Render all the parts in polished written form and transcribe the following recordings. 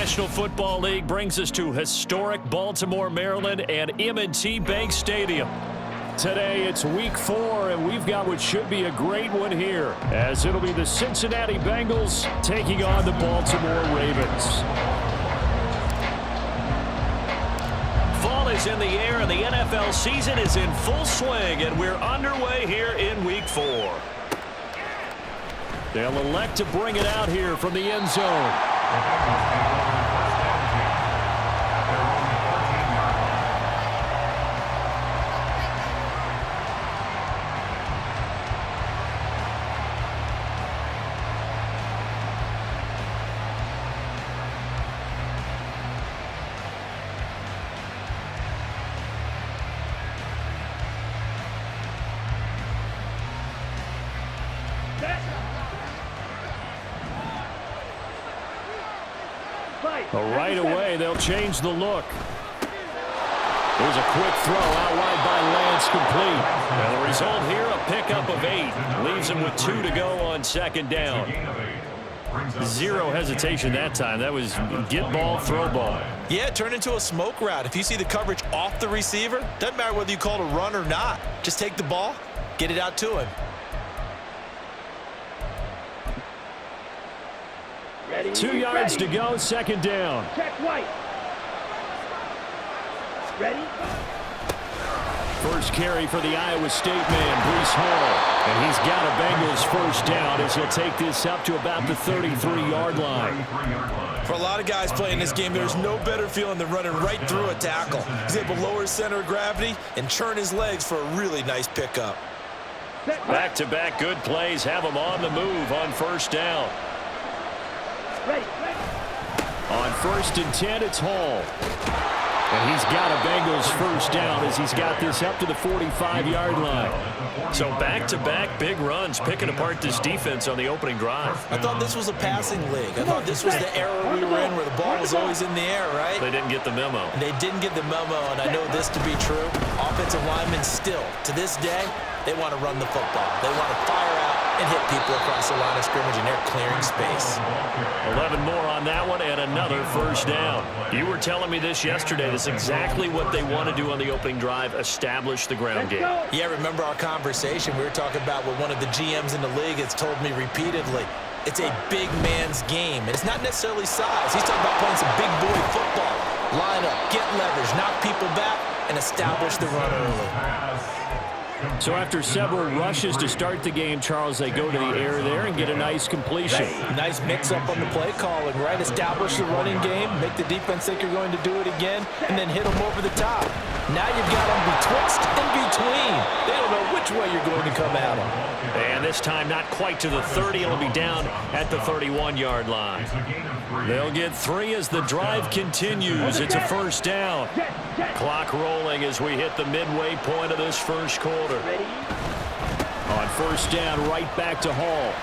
National Football League brings us to historic Baltimore, Maryland, and M&T Bank Stadium. Today, it's week 4, and we've got what should be a great one here, as it'll be the Cincinnati Bengals taking on the Baltimore Ravens. Fall is in the air, and the NFL season is in full swing, and we're underway here in week 4. They'll elect to bring it out here from the end zone. Right away, they'll change the look. There's a quick throw out wide by Lance, complete. And the result here, a pickup of 8. Leaves him with 2 to go on second down. Zero hesitation that time. That was get ball, throw ball. Yeah, it turned into a smoke route. If you see the coverage off the receiver, doesn't matter whether you call it a run or not. Just take the ball, get it out to him. 2 yards to go, second down. Check White. Ready? First carry for the Iowa State man, Breece Hall. And he's got a Bengals first down as he'll take this up to about the 33-yard line. For a lot of guys playing this game, there's no better feeling than running right through a tackle. He's able to lower his center of gravity and churn his legs for a really nice pickup. Back-to-back good plays have him on the move on first down. On 1st and 10, it's Hall. And he's got a Bengals first down as he's got this up to the 45-yard line. So back-to-back big runs, picking apart this defense on the opening drive. I thought this was a passing league. I thought this was the era we were in where the ball was always in the air, right? They didn't get the memo. And they didn't get the memo, and I know this to be true. Offensive linemen still, to this day, they want to run the football. They want to fire out and hit people across the line of scrimmage, and they're clearing space. 11 more on that one, and another first down. You were telling me this yesterday. That's exactly what they want to do on the opening drive, establish the ground game. Yeah, remember our conversation? We were talking about what one of the GMs in the league has told me repeatedly. It's a big man's game, and it's not necessarily size. He's talking about playing some big boy football. Line up, get leverage, knock people back, and establish the run early. So after several rushes to start the game, Charles, they go to the air there and get a nice completion. Nice mix-up on the play calling, right? Establish the running game, make the defense think you're going to do it again, and then hit them over the top. Now you've got them betwixt and between. They don't know which way you're going to come at them. And this time not quite to the 30. It'll be down at the 31-yard line. They'll get 3 as the drive continues. It's a first down. Clock rolling as we hit the midway point of this first quarter. On first down, right back to Hall.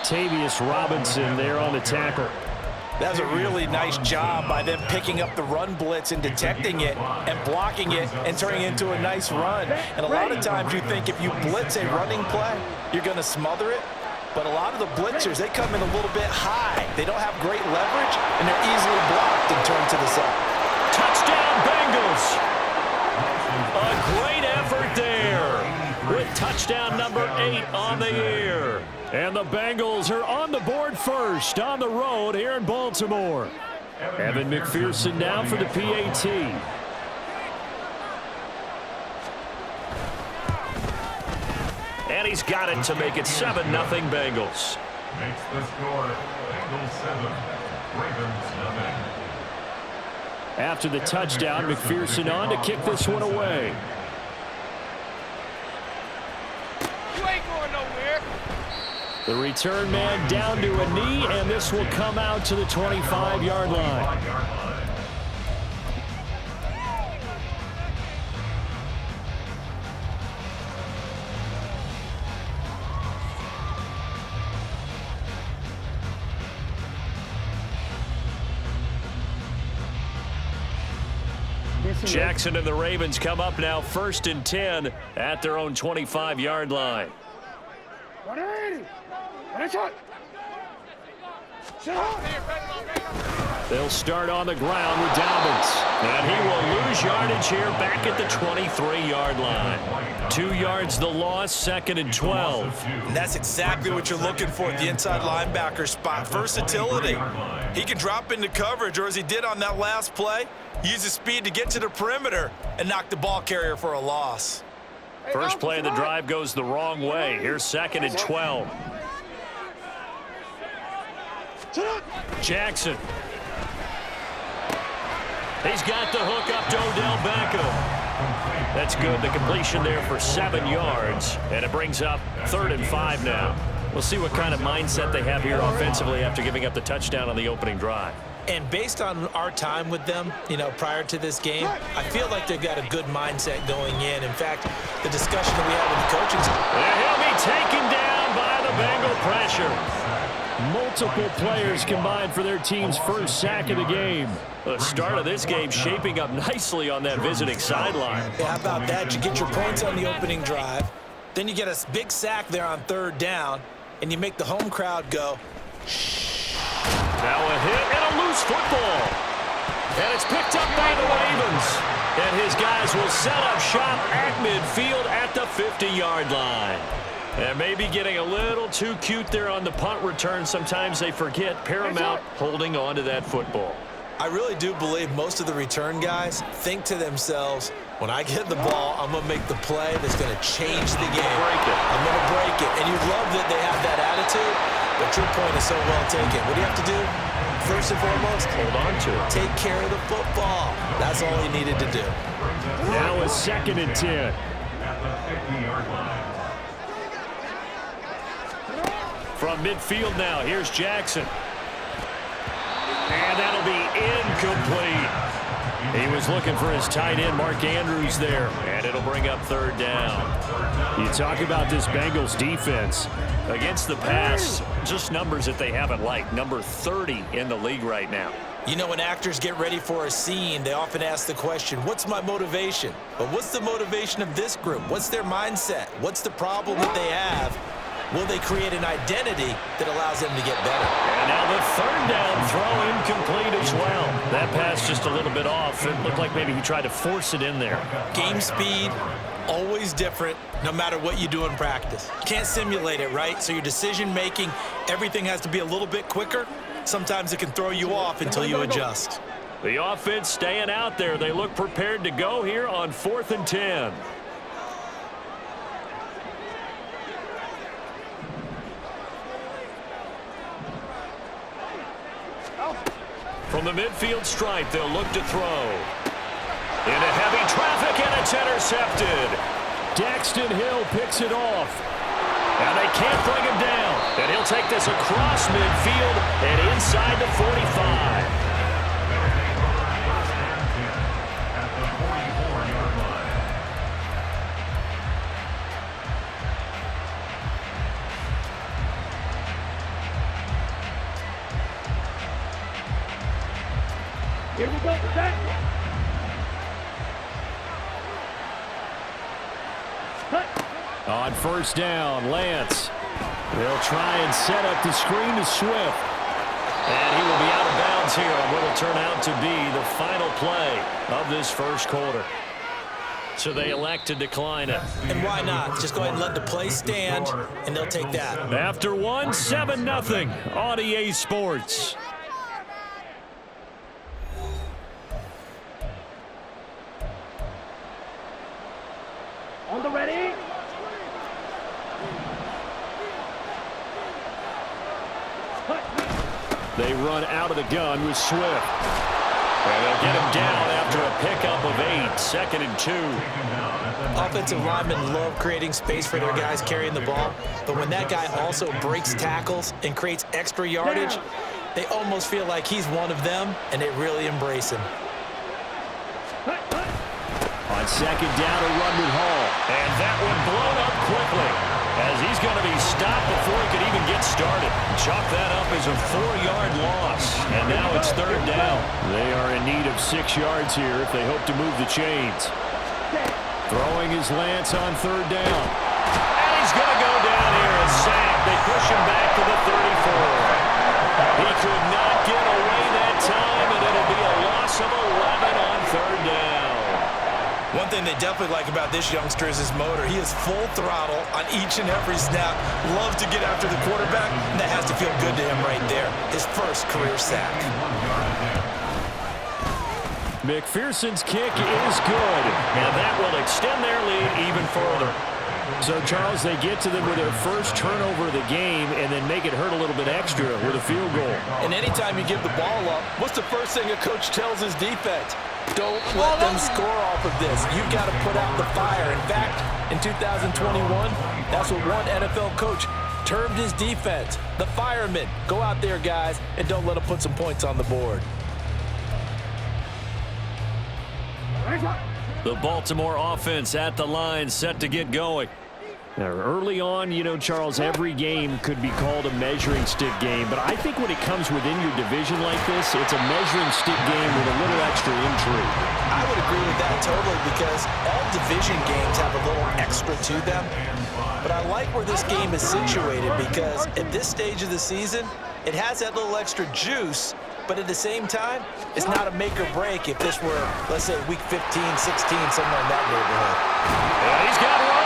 Tavius Robinson there on the tackle. That was a really nice job by them picking up the run blitz and detecting it and blocking it and turning it into a nice run. And a lot of times you think if you blitz a running play, you're going to smother it. But a lot of the blitzers, they come in a little bit high. They don't have great leverage, and they're easily blocked and turned to the side. Touchdown, Bengals! A great effort there with touchdown number 8 on the year. And the Bengals are on the board first on the road here in Baltimore. Evan McPherson now for the PAT. And he's got it to make it 7-0 Bengals. Makes the score Bengals 7, Ravens 0. After the touchdown, McPherson on to kick this one away. You ain't going nowhere. The return man down to a knee, and this will come out to the 25-yard line. Jackson and the Ravens come up now 1st and 10 at their own 25-yard line. They'll start on the ground with Dobbins. And he will lose yardage here back at the 23-yard line. 2 yards the loss, 2nd and 12. And that's exactly what you're looking for at the inside linebacker spot. Versatility. He can drop into coverage, or as he did on that last play, use his speed to get to the perimeter and knock the ball carrier for a loss. First play of the drive goes the wrong way. Here's 2nd and 12. Jackson. He's got the hook up to Odell Beckham. That's good. The completion there for 7 yards. And it brings up 3rd and 5 now. We'll see what kind of mindset they have here offensively after giving up the touchdown on the opening drive. And based on our time with them, prior to this game, I feel like they've got a good mindset going in. In fact, the discussion that we had with the coaching staff. And he'll be taken down by the Bengal pressure. Multiple players combined for their team's first sack of the game. The start of this game shaping up nicely on that visiting sideline. Yeah, how about that? You get your points on the opening drive. Then you get a big sack there on 3rd down, and you make the home crowd go, shh. Now a hit and a loose football. And it's picked up by the Ravens. And his guys will set up shop at midfield at the 50-yard line. And maybe getting a little too cute there on the punt return. Sometimes they forget Paramount holding on to that football. I really do believe most of the return guys think to themselves, when I get the ball, I'm going to make the play that's going to change the game. I'm going to break it. And you love that they have that attitude, but your point is so well taken. What do you have to do? First and foremost, hold on to it. Take care of the football. That's all he needed to do. Now a 2nd and 10. From midfield now, here's Jackson. And that'll be incomplete. He was looking for his tight end, Mark Andrews, there. And it'll bring up 3rd down. You talk about this Bengals defense. Against the pass, just numbers that they haven't liked. Number 30 in the league right now. When actors get ready for a scene, they often ask the question, what's my motivation? But what's the motivation of this group? What's their mindset? What's the problem that they have? Will they create an identity that allows them to get better? And now the 3rd down throw incomplete as well. That pass just a little bit off. It looked like maybe he tried to force it in there. Game speed, always different, no matter what you do in practice. Can't simulate it, right? So your decision-making, everything has to be a little bit quicker. Sometimes it can throw you off until you adjust. The offense staying out there. They look prepared to go here on 4th and 10. From the midfield stripe, they'll look to throw. Into heavy traffic, and it's intercepted. Daxton Hill picks it off. And they can't bring him down. And he'll take this across midfield and inside the 45. Here we go, set. On 1st down, Lance. They'll try and set up the screen to Swift. And he will be out of bounds here on what will turn out to be the final play of this first quarter. So they elect to decline it. And why not? Just go ahead and let the play stand, and they'll take that. After 7-0 on EA Sports. On the ready. They run out of the gun with Swift. And they'll get him down after a pickup of 8, 2nd and 2. Offensive linemen love creating space for their guys carrying the ball, but when that guy also breaks tackles and creates extra yardage, they almost feel like he's one of them, and they really embrace him. On 2nd down, a run with Hall. And that one blown up quickly, as he's going to be stopped before he could even get started. Chalk that up as a 4-yard loss. And now it's 3rd down. They are in need of 6 yards here if they hope to move the chains. Throwing his Lance on 3rd down. And he's going to go down here, a sack. They push him back to the 34. He could not get away that time, thing they definitely like about this youngster is his motor. He is full throttle on each and every snap. Loves to get after the quarterback, and that has to feel good to him right there. His first career sack. McPherson's kick is good, and that will extend their lead even further. So, Charles, they get to them with their first turnover of the game and then make it hurt a little bit extra with a field goal. And anytime you give the ball up, what's the first thing a coach tells his defense? Don't let them score off of this. You've got to put out the fire. In fact, in 2021, that's what one NFL coach termed his defense, the firemen. Go out there, guys, and don't let them put some points on the board. The Baltimore offense at the line, set to get going. Now, early on, you know, Charles, every game could be called a measuring stick game, but I think when it comes within your division like this, it's a measuring stick game with a little extra intrigue. I would agree with that totally, because all division games have a little extra to them. But I like where this game is situated, because at this stage of the season, it has that little extra juice. But at the same time, it's not a make or break if this were, let's say, week 15, 16, somewhere in that neighborhood. And he's got room.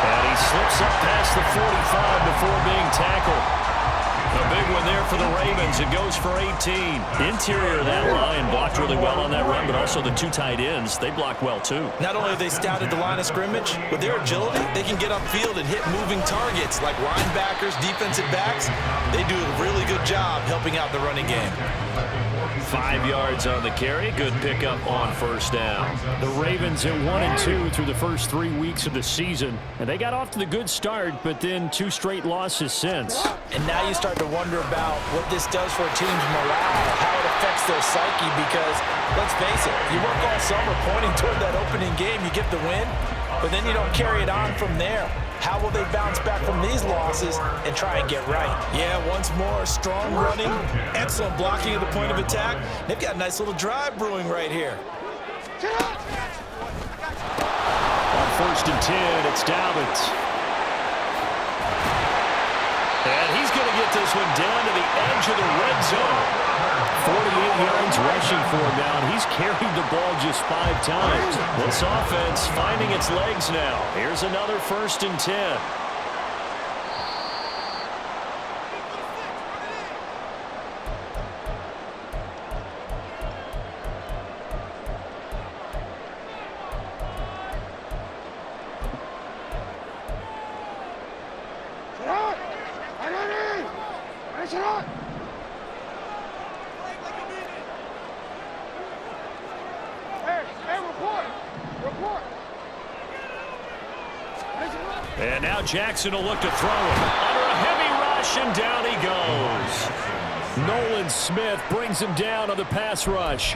And he slips up past the 45 before being tackled. A big one there for the Ravens. It goes for 18. Interior of that line blocked really well on that run, but also the two tight ends, they blocked well too. Not only have they scouted the line of scrimmage, with their agility, they can get upfield and hit moving targets like linebackers, defensive backs. They do a really good job helping out the running game. 5 yards on the carry. Good pickup on first down. The Ravens at 1-2 through the first 3 weeks of the season. And they got off to the good start, but then 2 straight losses since. And now you start to wonder about what this does for a team's morale, how it affects their psyche, because, let's face it, you work all summer pointing toward that opening game, you get the win, but then you don't carry it on from there. How will they bounce back from these losses and try and get right? Yeah, once more, strong running, excellent blocking at the point of attack. They've got a nice little drive brewing right here. On first and 10, it's Dobbins. And he's going to get this one down to the edge of the red zone. 48 yards rushing for him now, and he's carried the ball just 5 times. This offense finding its legs now. Here's another first and 10. And now Jackson will look to throw him. Under a heavy rush, and down he goes. Nolan Smith brings him down on the pass rush.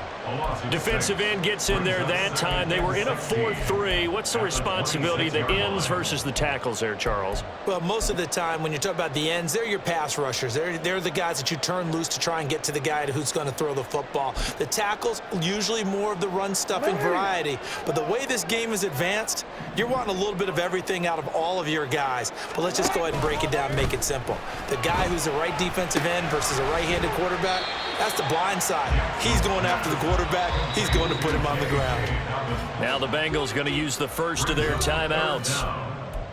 Defensive end gets in there that time. They were in a 4-3. What's the responsibility, the ends versus the tackles there, Charles? Well, most of the time when you talk about the ends, they're your pass rushers. They're the guys that you turn loose to try and get to the guy who's going to throw the football. The tackles, usually more of the run-stuffing variety. But the way this game is advanced, you're wanting a little bit of everything out of all of your guys. But let's just go ahead and break it down and make it simple. The guy who's the right defensive end versus a right-handed quarterback, that's the blind side. He's going after the quarterback. He's going to put him on the ground. Now the Bengals going to use the first of their timeouts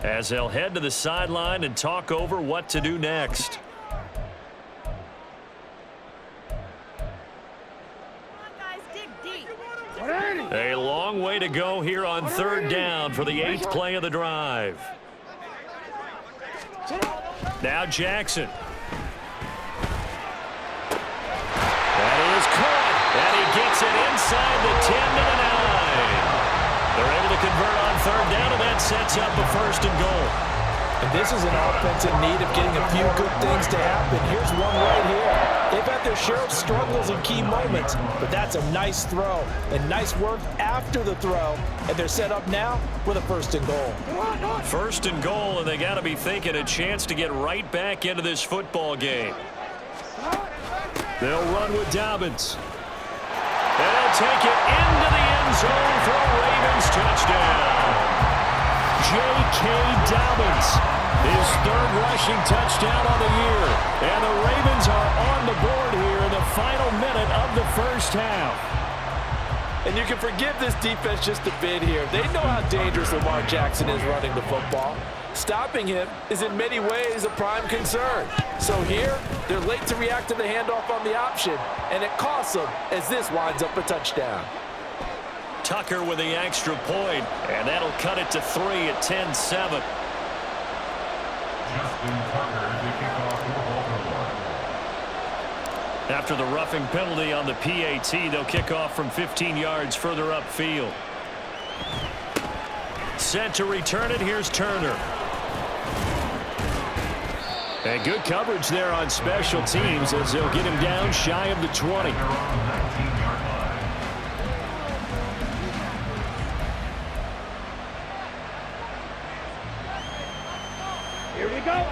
as they'll head to the sideline and talk over what to do next. A long way to go here on third down for the 8th play of the drive. Now Jackson. That is caught, and he gets it inside the 10 to the 9. They're able to convert on third down, and that sets up a first and goal. And this is an offense in need of getting a few good things to happen. Here's one right here. They've had their share of struggles in key moments, but that's a nice throw and nice work after the throw, and they're set up now with a first and goal. First and goal, and they got to be thinking a chance to get right back into this football game. They'll run with Dobbins. And they'll take it into the end zone for a Ravens touchdown. J.K. Dobbins, his 3rd rushing touchdown on the year. And the Ravens are on the board here in the final minute of the first half. And you can forgive this defense just a bit here. They know how dangerous Lamar Jackson is running the football. Stopping him is in many ways a prime concern. So here, they're late to react to the handoff on the option, and it costs them as this winds up a touchdown. Tucker with the extra point, and that'll cut it to 3 at 10-7. After the roughing penalty on the PAT, they'll kick off from 15 yards further upfield. Set to return it. Here's Turner. And good coverage there on special teams as they'll get him down shy of the 20. Here we go.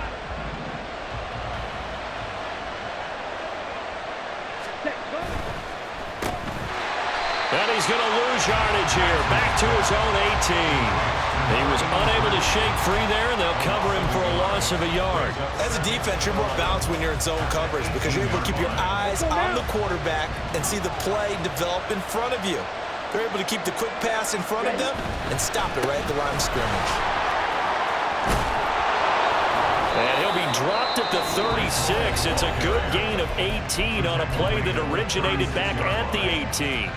And he's going to lose yardage here. Back to his own 18. He was unable to shake free there, and they'll cover him for a loss of a yard. As a defense, you're more balanced when you're in zone coverage because you're able to keep your eyes on the quarterback and see the play develop in front of you. They're able to keep the quick pass in front of them and stop it right at the line of scrimmage. And he'll be dropped at the 36. It's a good gain of 18 on a play that originated back at the 18.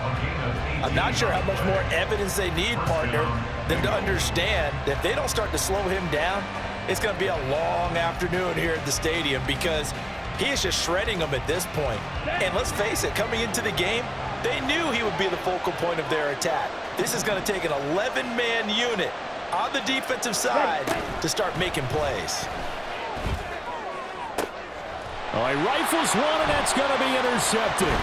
I'm not sure how much more evidence they need, partner, than to understand that if they don't start to slow him down, it's going to be a long afternoon here at the stadium because he is just shredding them at this point. And let's face it, coming into the game, they knew he would be the focal point of their attack. This is going to take an 11-man unit on the defensive side to start making plays. Oh, he rifles one, and that's going to be intercepted.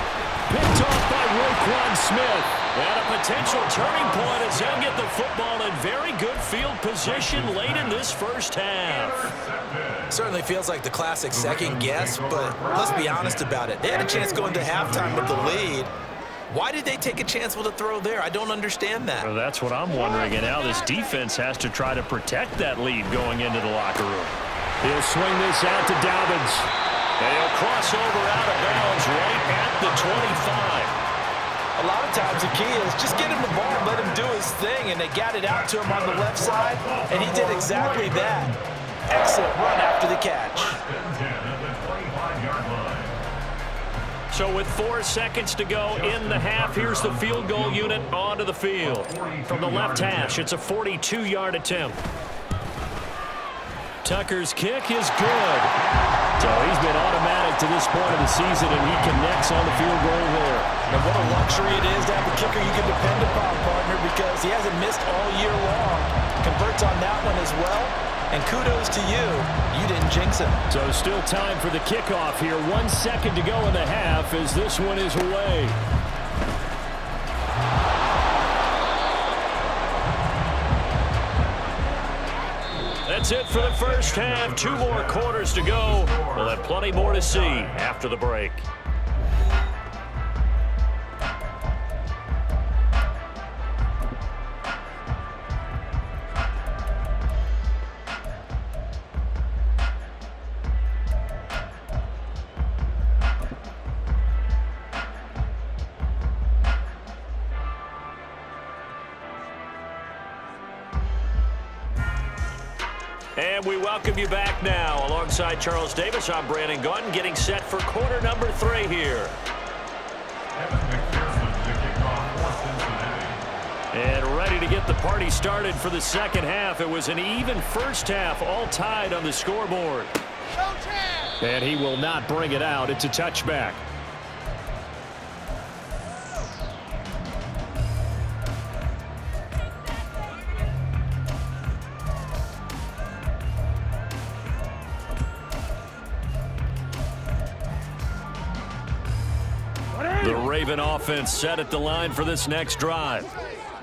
Picked off by Roquan Smith. And a potential turning point as they'll get the football in very good field position late in this first half. Certainly feels like the classic second guess, but let's be honest about it. They had a chance going to halftime with the lead. Why did they take a chance with a throw there? I don't understand that. Well, that's what I'm wondering. And now this defense has to try to protect that lead going into the locker room. He'll swing this out to Dobbins. And he'll cross over out of bounds right at the 25. A lot of times the key is just get him the ball and let him do his thing, and they got it out to him on the left side, and he did exactly that. Excellent run after the catch. So with 4 seconds to go in the half, here's the field goal unit onto the field. From the left hash, it's a 42-yard attempt. Tucker's kick is good. So he's been automatic to this point of the season, and he connects on the field goal there. And what a luxury it is to have a kicker you can depend upon, partner, because he hasn't missed all year long. Converts on that one as well. And kudos to you. You didn't jinx him. So still time for the kickoff here. 1 second to go in the half as this one is away. That's it for the first half. 2 more quarters to go. We'll have plenty more to see after the break. And we welcome you back now. Alongside Charles Davis, I'm Brandon Gaudin, getting set for quarter number 3 here. And ready to get the party started for the second half. It was an even first half, all tied on the scoreboard. And he will not bring it out. It's a touchback. The Raven offense set at the line for this next drive.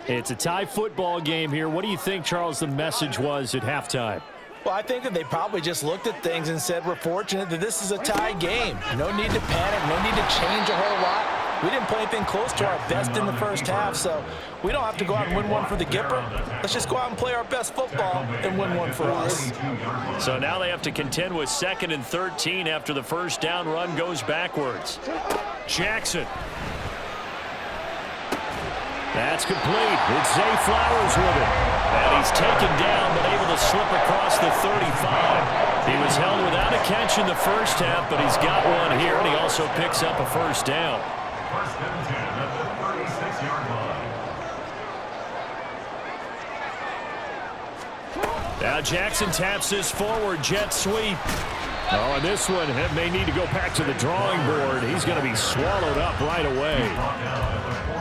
It's a tie football game here. What do you think, Charles, the message was at halftime? Well, I think that they probably just looked at things and said, we're fortunate that this is a tie game. No need to panic, no need to change a whole lot. We didn't play anything close to our best in the first half, so we don't have to go out and win one for the Gipper. Let's just go out and play our best football and win one for us. So now they have to contend with 2nd and 13 after the first down run goes backwards. Jackson. That's complete. It's Zay Flowers with it. And he's taken down, but able to slip across the 35. He was held without a catch in the first half, but he's got one here, and he also picks up a first down. First and 10 at the 36-yard line. Now Jackson taps this forward jet sweep. Oh, and this one may need to go back to the drawing board. He's going to be swallowed up right away.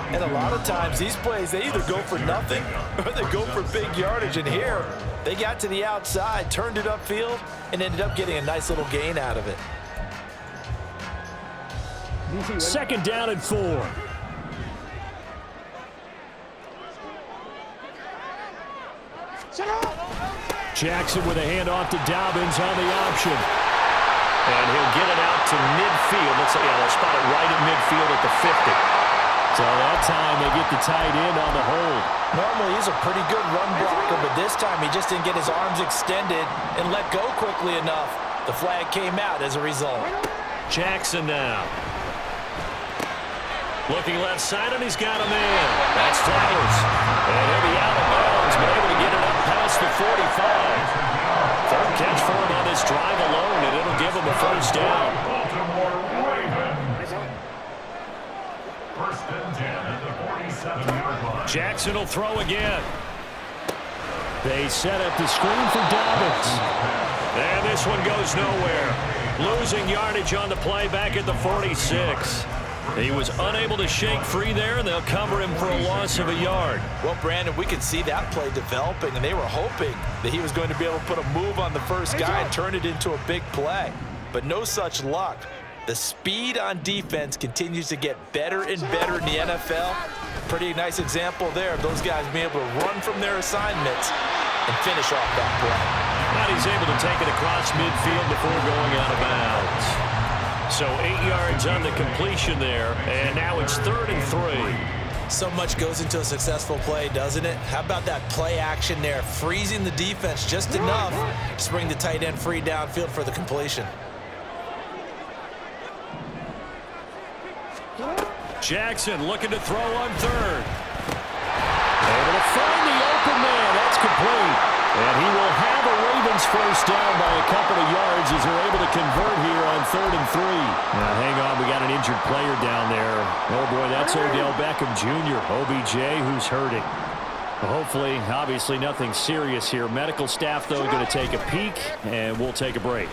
And a lot of times these plays, they either go for nothing or they go for big yardage. And here, they got to the outside, turned it upfield, and ended up getting a nice little gain out of it. Second down and 4. Jackson with a handoff to Dobbins on the option. And he'll get it out to midfield. They'll spot it right at midfield at the 50. So that time they get the tight end on the hold. Normally he's a pretty good run blocker, but this time he just didn't get his arms extended and let go quickly enough. The flag came out as a result. Jackson now. Looking left side, and he's got a man. That's Flowers. And he'll be out of bounds, but able to get it up past the 45. Third catch for him on this drive alone, and it'll give him a first down. Baltimore Ravens. First and 10 at the 47-yard line. Jackson will throw again. They set up the screen for Dobbins. And this one goes nowhere. Losing yardage on the play back at the 46. He was unable to shake free there, and they'll cover him for a loss of a yard. Well, Brandon, we could see that play developing, and they were hoping that he was going to be able to put a move on the first guy and turn it into a big play. But no such luck. The speed on defense continues to get better and better in the NFL. Pretty nice example there of those guys being able to run from their assignments and finish off that play. Now he's able to take it across midfield before going out of bounds. So 8 yards on the completion there, and now it's 3rd and 3. So much goes into a successful play, doesn't it? How about that play action there, freezing the defense just enough to bring the tight end free downfield for the completion. Jackson looking to throw on 3rd. Able to find the open man. That's complete. And he will have a Ravens first down by a couple of yards as they're able to convert here on 3rd and 3. Now, hang on. We got an injured player down there. Oh, boy, that's Odell Beckham Jr., OBJ, who's hurting. Hopefully, obviously, nothing serious here. Medical staff, though, going to take a peek, and we'll take a break.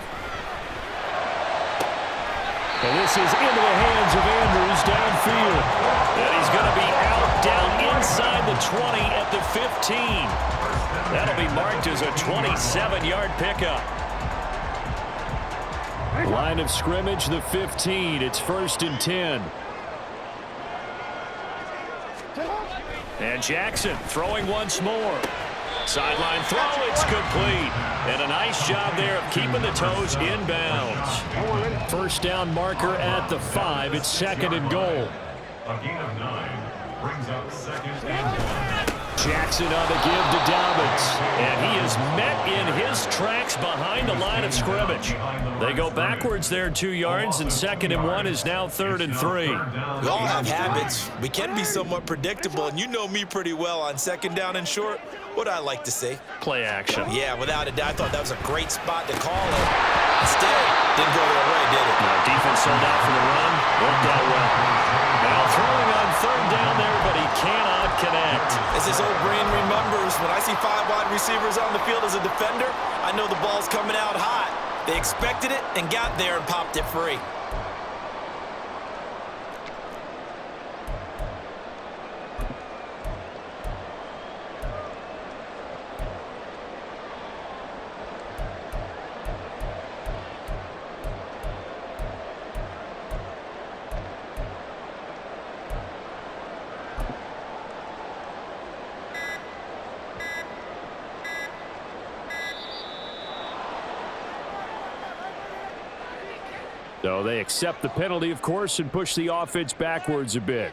And this is into the hands of Andrews downfield. And he's going to be out down inside the 20 at the 15. That'll be marked as a 27-yard pickup. Line of scrimmage, the 15. It's 1st and 10. And Jackson throwing once more. Sideline throw, it's complete. And a nice job there of keeping the toes inbounds. First down marker at the 5. It's 2nd and goal. A gain of 9 brings up 2nd and 1. Jackson on the give to Dobbins. And he is met in his tracks behind the line of scrimmage. They go backwards there 2 yards, and 2nd and 1 is now 3rd and 3. We all have habits. We can be somewhat predictable, and you know me pretty well on 2nd down and short. What I like to see. Play action. Yeah, without a doubt. I thought that was a great spot to call it. Instead, didn't go their way, did it? Now, defense sold out for the run. Worked out well. Now throwing on 3rd down there, but he cannot connect. As his old brain remembers, when I see 5 wide receivers on the field as a defender, I know the ball's coming out hot. They expected it and got there and popped it free. So they accept the penalty, of course, and push the offense backwards a bit.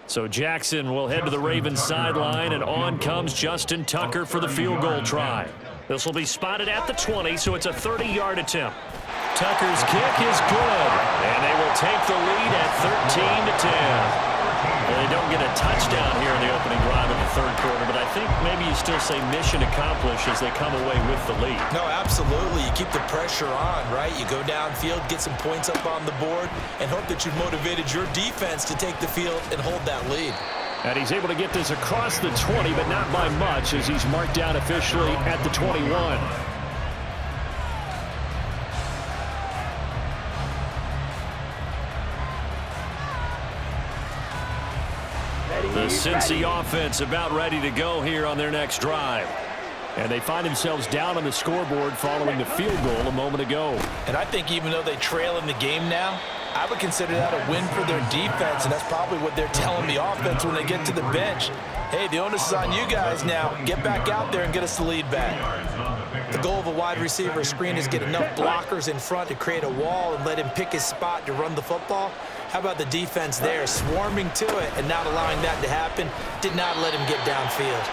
So Jackson will head to the Ravens sideline, and on comes Justin Tucker for the field goal try. This will be spotted at the 20, so it's a 30-yard attempt. Tucker's kick is good, and they will take the lead at 13-10. Well, they don't get a touchdown here in the opening drive of the third quarter, but I think maybe you still say mission accomplished as they come away with the lead. No, absolutely. You keep the pressure on, right? You go downfield, get some points up on the board, and hope that you've motivated your defense to take the field and hold that lead. And he's able to get this across the 20, but not by much as he's marked down officially at the 21. The Cincy offense about ready to go here on their next drive. And they find themselves down on the scoreboard following the field goal a moment ago. And I think even though they trail in the game now, I would consider that a win for their defense, and that's probably what they're telling the offense when they get to the bench. Hey, the onus is on you guys now. Get back out there and get us the lead back. The goal of a wide receiver screen is get enough blockers in front to create a wall and let him pick his spot to run the football. How about the defense there, swarming to it and not allowing that to happen? Did not let him get downfield.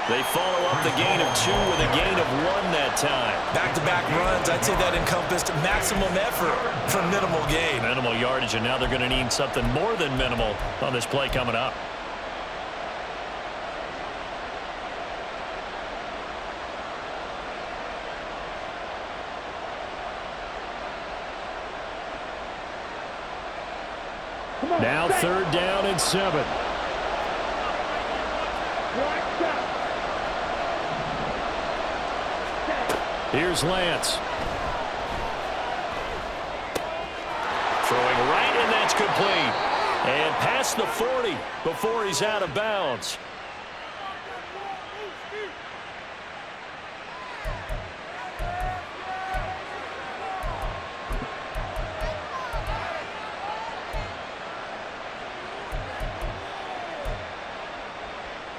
They follow up the gain of 2 with a gain of 1 that time. Back-to-back runs, I'd say that encompassed maximum effort for minimal gain. Minimal yardage, and now they're going to need something more than minimal on this play coming up. Now 3rd down and 7. Here's Lance. Throwing right, and that's complete. And past the 40 before he's out of bounds.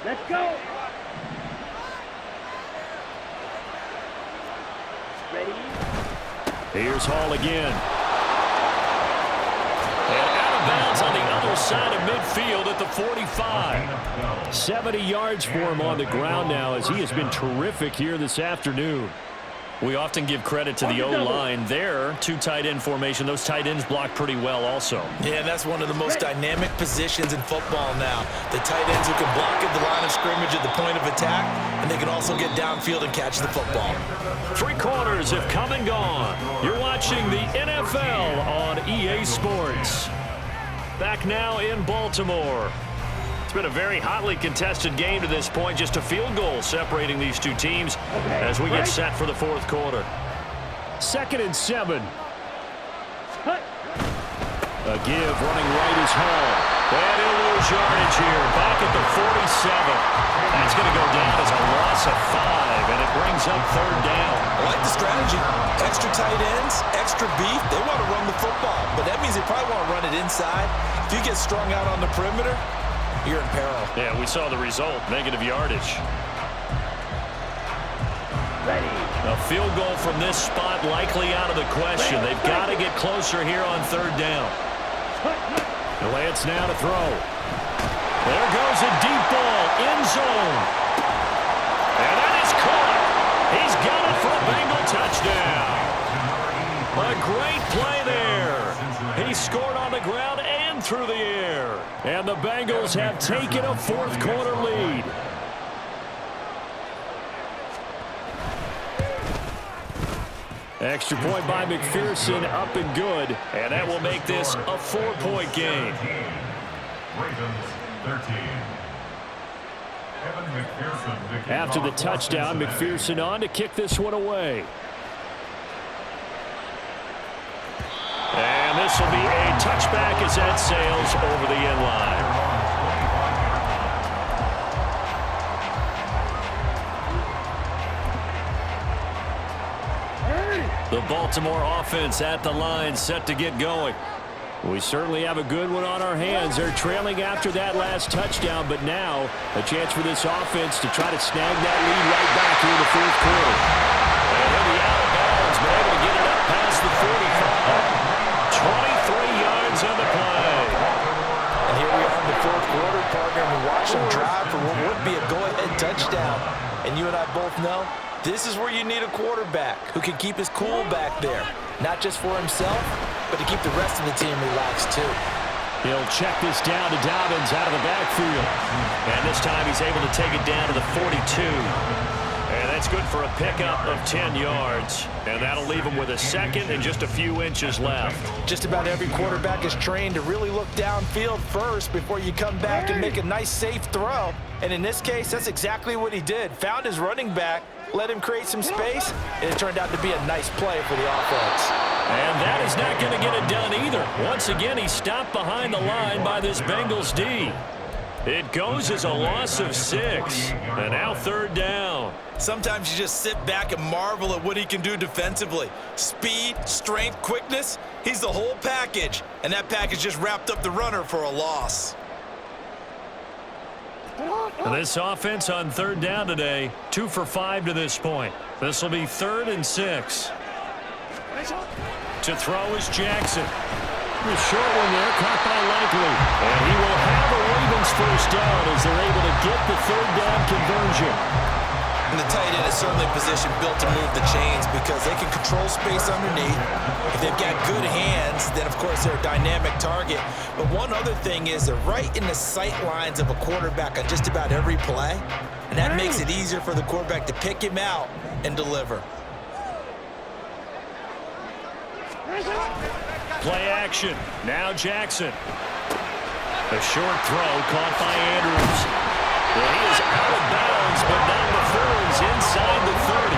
Let's go. Ready? Here's Hall again. And out of bounds on the other side of midfield at the 45. 70 yards for him on the ground now as he has been terrific here this afternoon. We often give credit to the O-line there. 2 tight end formation. Those tight ends block pretty well also. Yeah, that's one of the most dynamic positions in football now. The tight ends who can block at the line of scrimmage at the point of attack, and they can also get downfield and catch the football. 3 quarters have come and gone. You're watching the NFL on EA Sports. Back now in Baltimore. It's been a very hotly contested game to this point. Just a field goal separating these 2 teams as we get set for the 4th quarter. 2nd and 7. A give running right is Hall. And he'll lose yardage here. Back at the 47. That's going to go down as a loss of 5. And it brings up 3rd down. I like the strategy. Extra tight ends, extra beef. They want to run the football. But that means they probably want to run it inside. If you get strung out on the perimeter, you're in peril. Yeah, we saw the result. Negative yardage. Ready. A field goal from this spot likely out of the question. They've got to get closer here on 3rd down. Lance now to throw. There goes a deep ball. End zone. And that is caught. He's got it for a Bengal touchdown. A great play there. He scored on the ground and through the air. And the Bengals have taken a 4th quarter lead. Extra point by McPherson, up and good. And that will make this a 4-point game. Ravens 13. After the touchdown, McPherson on to kick this one away. And this will be a touchback as that sails over the end line. The Baltimore offense at the line, set to get going. We certainly have a good one on our hands. They're trailing after that last touchdown, but now a chance for this offense to try to snag that lead right back here in the 4th quarter. And he'll be out of bounds, but able to get it up past the 45. 23 yards on the play. And here we are in the 4th quarter, partner, and we watch them drive for what would be a go-ahead touchdown. And you and I both know This is where you need a quarterback who can keep his cool back there. Not just for himself, but to keep the rest of the team relaxed too. He'll check this down to Dobbins out of the backfield. And this time he's able to take it down to the 42. And that's good for a pickup of 10 yards. And that'll leave him with a second and just a few inches left. Just about every quarterback is trained to really look downfield first before you come back and make a nice safe throw. And in this case, that's exactly what he did. Found his running back, let him create some space, and it turned out to be a nice play for the offense. And that is not going to get it done either. Once again, he's stopped behind the line by this Bengals D. It goes as a loss of 6. And now 3rd down. Sometimes you just sit back and marvel at what he can do defensively. Speed, strength, quickness, he's the whole package. And that package just wrapped up the runner for a loss. And this offense on 3rd down today, 2 for 5 to this point. This will be 3rd and 6. To throw is Jackson. The short one there, caught by Likely. And he will have a Ravens first down as they're able to get the 3rd down conversion. And the tight end is certainly a position built to move the chains because they can control space underneath. If they've got good hands, then of course they're a dynamic target. But one other thing is they're right in the sight lines of a quarterback on just about every play. And that makes it easier for the quarterback to pick him out and deliver. Play action. Now Jackson. A short throw caught by Andrews. Well, he is out of bounds, but not before he's inside the 30.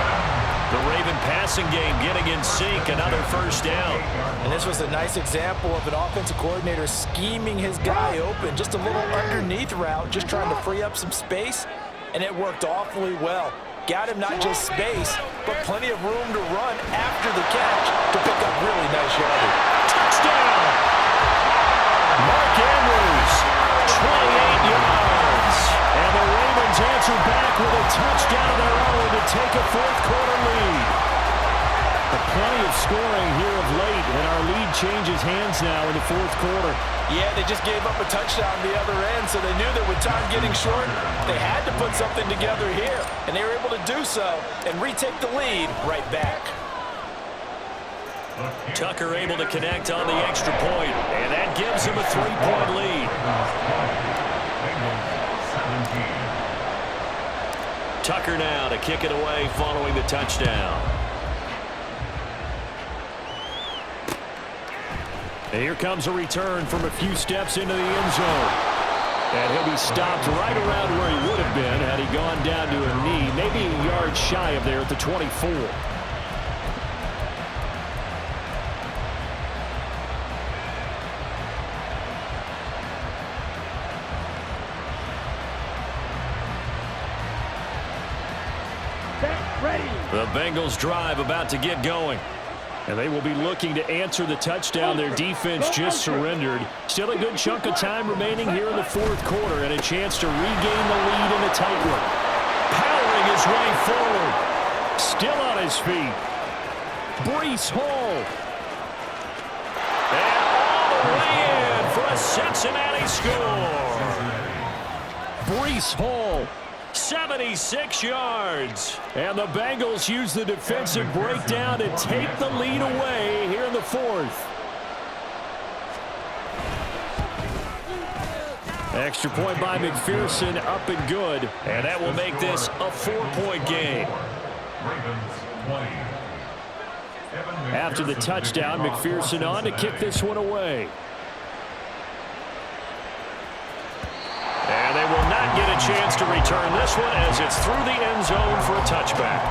The Raven passing game getting in sync. Another first down. And this was a nice example of an offensive coordinator scheming his guy open. Just a little underneath route, just trying to free up some space. And it worked awfully well. Got him not just space, but plenty of room to run after the catch to pick up really nice yardage. Touchdown! Mark Andrews, 28 yards. And the Ravens answer back with a touchdown of their own to take a 4th quarter lead. But plenty of scoring here of late, and our lead changes hands now in the 4th quarter. Yeah, they just gave up a touchdown on the other end, so they knew that with time getting short, they had to put something together here, and they were able to do so and retake the lead right back. Tucker able to connect on the extra point, and that gives him a 3-point lead. Tucker now to kick it away following the touchdown. And here comes a return from a few steps into the end zone. And he'll be stopped right around where he would have been had he gone down to a knee, maybe a yard shy of there at the 24. The Bengals drive about to get going. And they will be looking to answer the touchdown their defense just surrendered. Still a good chunk of time remaining here in the 4th quarter and a chance to regain the lead in a tight one. Powering his way forward. Still on his feet. Breece Hall. And all the way in for a Cincinnati score. Breece Hall. 76 yards. And the Bengals use the defensive breakdown to take the lead away here in the 4th. Extra point by McPherson, up and good. And that will make this a 4-point game. After the touchdown, McPherson on to kick this one away. And they will not get a chance to return this one as it's through the end zone for a touchback.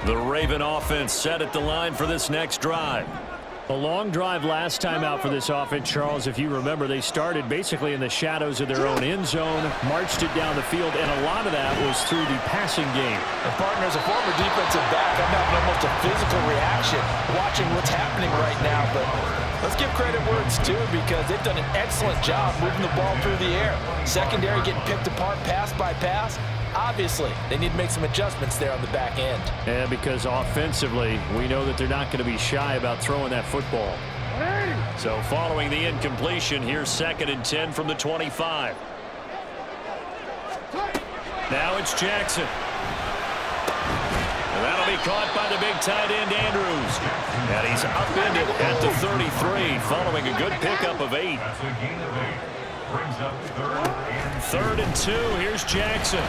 The Raven offense set at the line for this next drive. A long drive last time out for this offense, Charles. If you remember, they started basically in the shadows of their own end zone, marched it down the field, and a lot of that was through the passing game. And partner, as a former defensive back, I'm having almost a physical reaction watching what's happening right now, but Let's give credit where it's due because they've done an excellent job moving the ball through the air. Secondary getting picked apart pass by pass. Obviously, they need to make some adjustments there on the back end. And because offensively, we know that they're not going to be shy about throwing that football. So following the incompletion, here's 2nd and 10 from the 25. Now it's Jackson. And that'll be caught by the big tight end, Andrews. And he's upended at the 33, following a good pickup of 8. That's a gain of 8. Brings up 3rd and 2. Here's Jackson.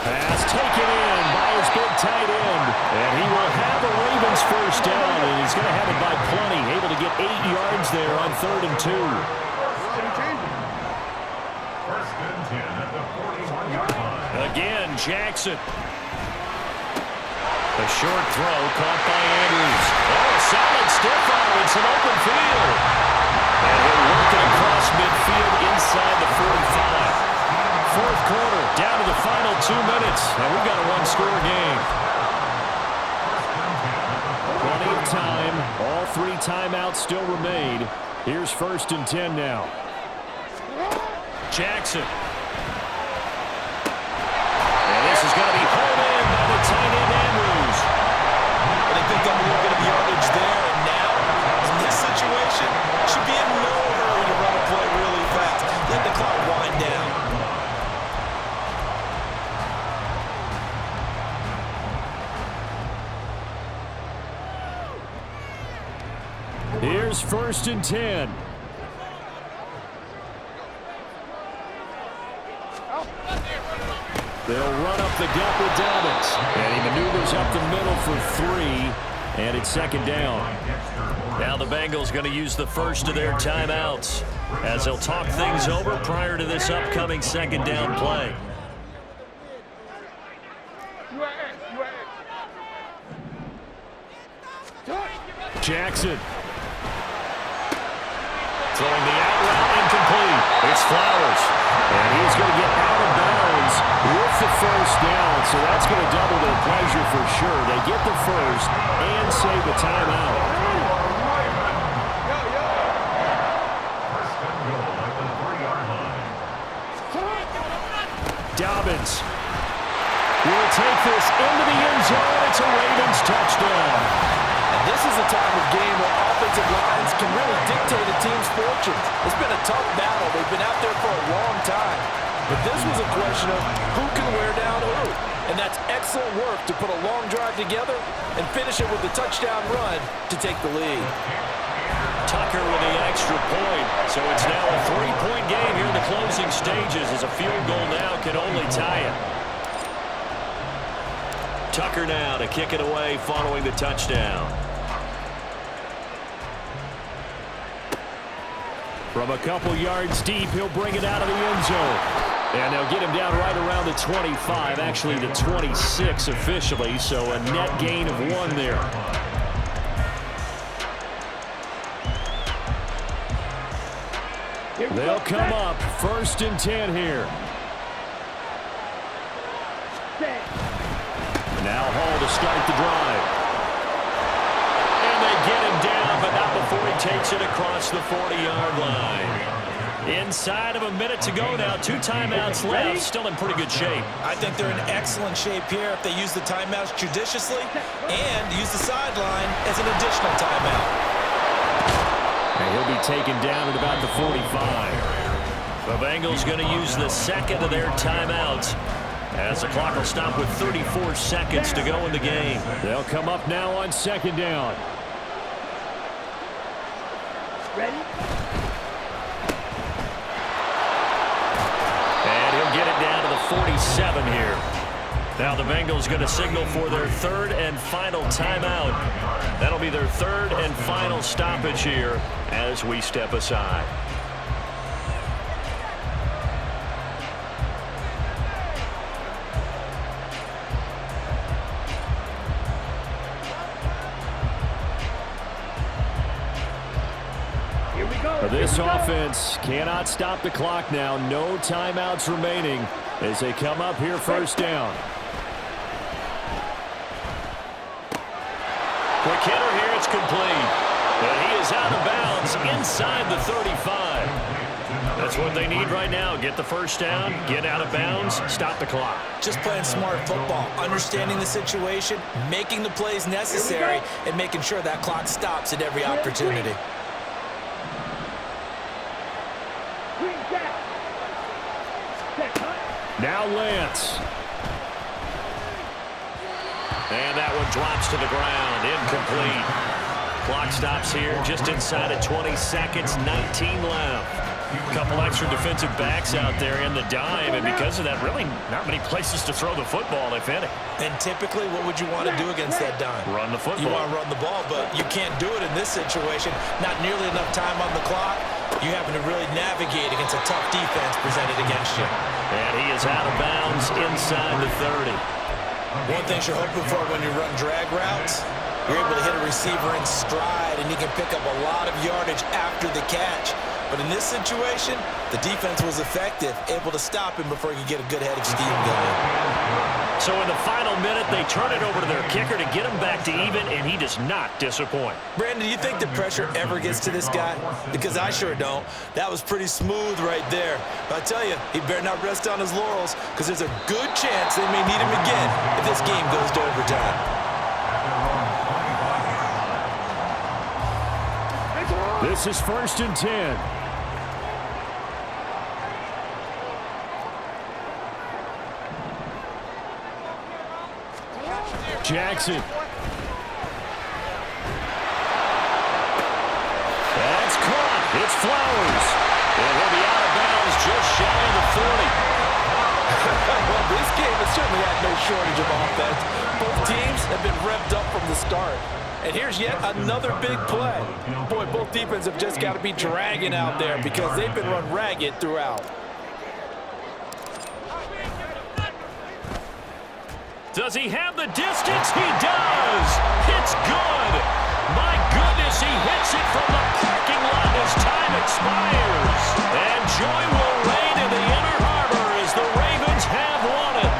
Pass taken in by his big tight end. And he will have the Ravens first down, and he's going to have it by plenty. Able to get 8 yards there on 3rd and 2. First and 10 at the 41-yard line. Again, Jackson. A short throw caught by Andrews. Oh, a solid stiff arm. It's an open field. And he'll work it across midfield inside the 45. 4th quarter, down to the final 2 minutes. And we've got a one-score game. Plenty of time. All 3 timeouts still remain. Here's 1st and 10 now. Jackson. And this is going to be home in by the tight end, Andrews. And they picked up a little bit of yardage there, and now, in this situation, should be in no hurry to run a play really fast. Let the clock wind down. Here's 1st and 10. They'll run up the gut with Dobbins. And he maneuvers up the middle for 3. And it's 2nd down. Now the Bengals going to use the first of their timeouts as they'll talk things over prior to this upcoming 2nd down play. Jackson. Throwing the out route incomplete. It's Flowers. And he's going to get out of bounds with the first down. So that's going to double their pleasure for sure. They get the first and save the timeout. First and goal at the 3-yard line. Dobbins will take this into the end zone. It's a Ravens touchdown. And this is a time of game where offensive lines can really dictate a team's fortunes. It's been a tough battle. They've been out there for a long time. But this was a question of who can wear down who. And that's excellent work to put a long drive together and finish it with a touchdown run to take the lead. Tucker with the extra point. So it's now a 3-point game here in the closing stages as a field goal now can only tie it. Tucker now to kick it away following the touchdown. From a couple yards deep, he'll bring it out of the end zone. And they'll get him down right around the 25, actually the 26 officially, so a net gain of 1 there. They'll come up 1st and 10 here. Now Hall to start the drive. And they get him down, but not before he takes it across the 40-yard line. Inside of a minute to go now. 2 timeouts left. Still in pretty good shape. I think they're in excellent shape here if they use the timeouts judiciously and use the sideline as an additional timeout. And he'll be taken down at about the 45. The Bengals going to use the second of their timeouts as the clock will stop with 34 seconds to go in the game. They'll come up now on 2nd down. Ready? And he'll get it down to the 47 here. Now the Bengals going to signal for their 3rd and final timeout. That'll be their 3rd and final stoppage here as we step aside. This offense cannot stop the clock now. No timeouts remaining as they come up here 1st down. Quick hitter here. It's complete. And he is out of bounds bounds inside the 35. That's what they need right now. Get the first down, get out of bounds, stop the clock. Just playing smart football, understanding the situation, making the plays necessary, and making sure that clock stops at every opportunity. Now Lance. And that one drops to the ground, incomplete. Clock stops here just inside of 20 seconds, 19 left. A couple extra defensive backs out there in the dime, and because of that, really not many places to throw the football, if any. And typically, what would you want to do against that dime? Run the football. You want to run the ball, but you can't do it in this situation. Not nearly enough time on the clock. You having to really navigate against a tough defense presented against you. And he is out of bounds inside the 30. One thing you're hoping for when you run drag routes, you're able to hit a receiver in stride, and he can pick up a lot of yardage after the catch. But in this situation, the defense was effective, able to stop him before he could get a good head of steam going. So in the final minute, they turn it over to their kicker to get him back to even, and he does not disappoint. Brandon, do you think the pressure ever gets to this guy? Because I sure don't. That was pretty smooth right there. But I tell you, he better not rest on his laurels, because there's a good chance they may need him again if this game goes to overtime. This is 1st and 10. Jackson. That's caught. It's Flowers. And he'll be out of bounds just shy of the 40. Well, this game has certainly had no shortage of offense. Both teams have been revved up from the start. And here's yet another big play. Boy, both defenses have just got to be dragging out there because they've been run ragged throughout. Does he have the distance? He does. It's good. My goodness, he hits it from the parking lot as time expires. And joy will reign in the Inner Harbor as the Ravens have won it.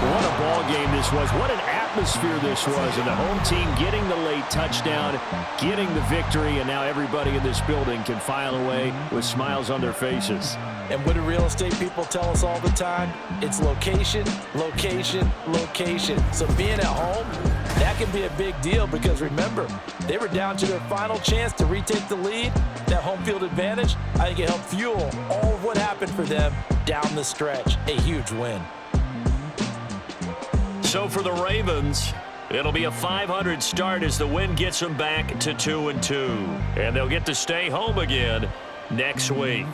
What a ball game this was. What an atmosphere this was. And the home team getting the late touchdown, getting the victory, and now everybody in this building can file away with smiles on their faces. And what do real estate people tell us all the time? It's location, location, location. So being at home, that can be a big deal because remember, they were down to their final chance to retake the lead. That home field advantage, I think it helped fuel all of what happened for them down the stretch. A huge win. So for the Ravens, it'll be a 500 start as the win gets them back to 2-2. And they'll get to stay home again next week.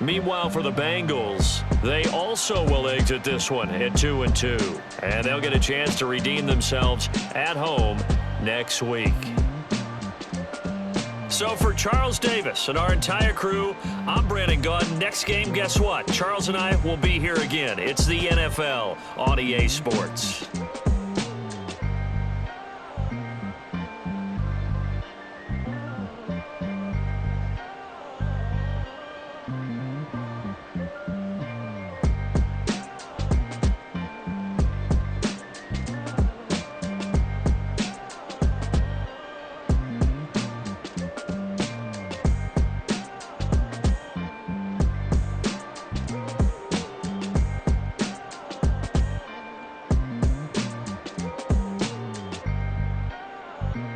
Meanwhile, for the Bengals, they also will exit this one at 2-2. And they'll get a chance to redeem themselves at home next week. So for Charles Davis and our entire crew, I'm Brandon Gaudin. Next game, guess what? Charles and I will be here again. It's the NFL on EA Sports.